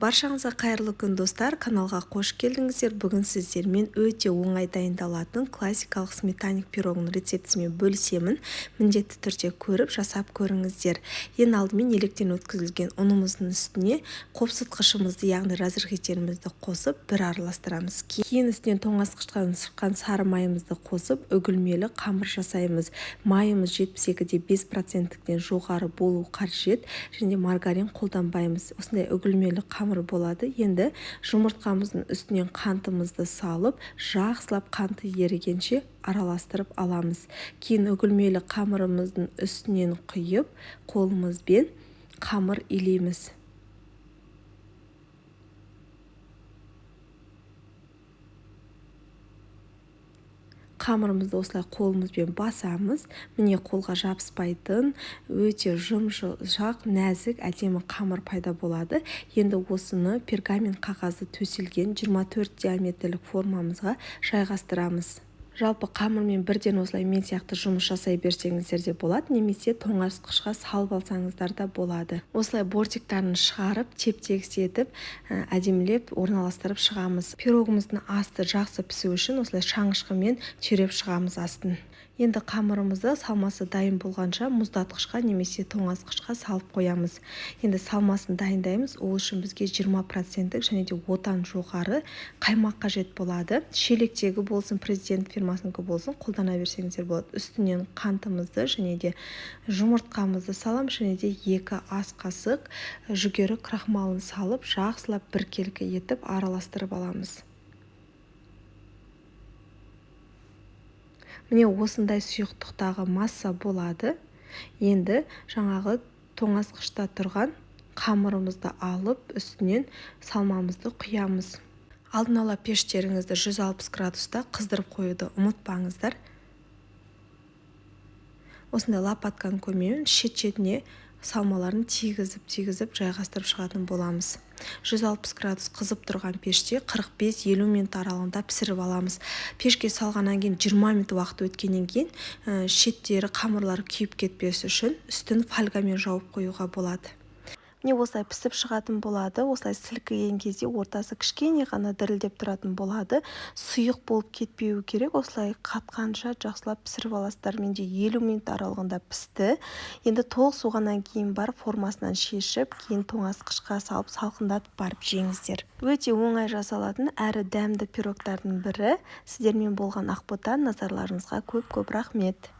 Баршаңызға қайырлы күн достар, каналға қош келдіңіздер. Бүгін сіздермен өте оңай дайындалатын классикалық сметаник пирогының рецептісімен бөлісемін. Міндетті түрде көріп жасап көріңіздер. Ең алдымен електен өткізілген ұнымыздың үстіне қопсытқышымызды, яғни разрыхителімізді қосып бір араластырамыз. Кейін үстінен тоңазытқыштан шыққан сары майымызды қосып үгілмелі қамыр жасаймыз. Майымыз 72,5%-тен жоғары болу қажет, және маргарин қолданбаймыз. Осындай үгілмелі қамыр болады. Енді жұмыртқамыздың үстінен қантымызды салып, жақсылап қанты ерігенше араластырып аламыз. Кейін үгілмелі қамырымыздың үстінен құйып, қолымызбен қамыр илейміз. Қамырымызды осылай қолымызбен басамыз. Міне қолға жабыспайтын, өте жұмсақ, нәзік, әдемі қамыр пайда болады. Енді осыны пергамент қағазы төселген 24 диаметрлік формамызға жайғастырамыз. Жалпы қамырмен бірден осылай мен сияқты жұмыс жасай берсеңіздер де болады, немесе тоңазытқышқа салып алсаңыздар да болады. Осылай бортиктарын шығарып, теп-тегіс етіп, әдемілеп орналастырып шығамыз. Пирогымыздың асты жақсы пісу үшін осылай шаңғышқымен түйреп шығамыз астын. Енді қамырымызды салмасы дайын болғанша мұздатқышқа немесе тоңазытқышқа салып қоямыз. Енді салмасын дайындаймыз. Ол үшін бізге 20%-тік және де одан жоғары қаймақ қажет болады. Шелектегі болсын, президент фирмасынікі болсын, қолдана берсеңіздер болады. Үстінен қантымызды және де жұмыртқамызды салам, және де 2 ас қасық жүгері крахмалын салып, жақсылап біркелкі етіп араластырып аламыз. Міне осындай сұйықтықтағы масса болады. Енді жаңағы тоңазытқышта тұрған қамырымызды алып, үстінен салмамызды құямыз. Алдын ала пештеріңізді 160 градуста қыздырып қоюды ұмытпаңыздар. Осындай лопатканың көмегімен шет-шетіне салмаларын тигізіп жайғастырып шығатын боламыз. 160 градус қызып тұрған пеште 45-50 минут аралығында пісіріп аламыз. Пешке салғаннан кейін 20 минут уақыт өткеннен кейін шеттері, қамырлары күйіп кетпес үшін үстін фольгамен жауып қоюға болады. Міне осылай пісіп шығатын болады. Осылай сілкіген кезде ортасы кішкене ғана дірілдеп тұратын болады. Сұйық болып кетпеуі керек. Осылай қатқанша жақсылап пісіріп аласыздар. Менде 50 минут аралығында пісті. Енді толық суығаннан кейін барып формасынан шешіп, кейін тоңазытқышқа салып салқындатып барып жеңіздер. Өте оңай жасалатын әрі дәмді пирогтардың бірі. Сіздермен болған Ақбота, назарларыңызға көп рахмет.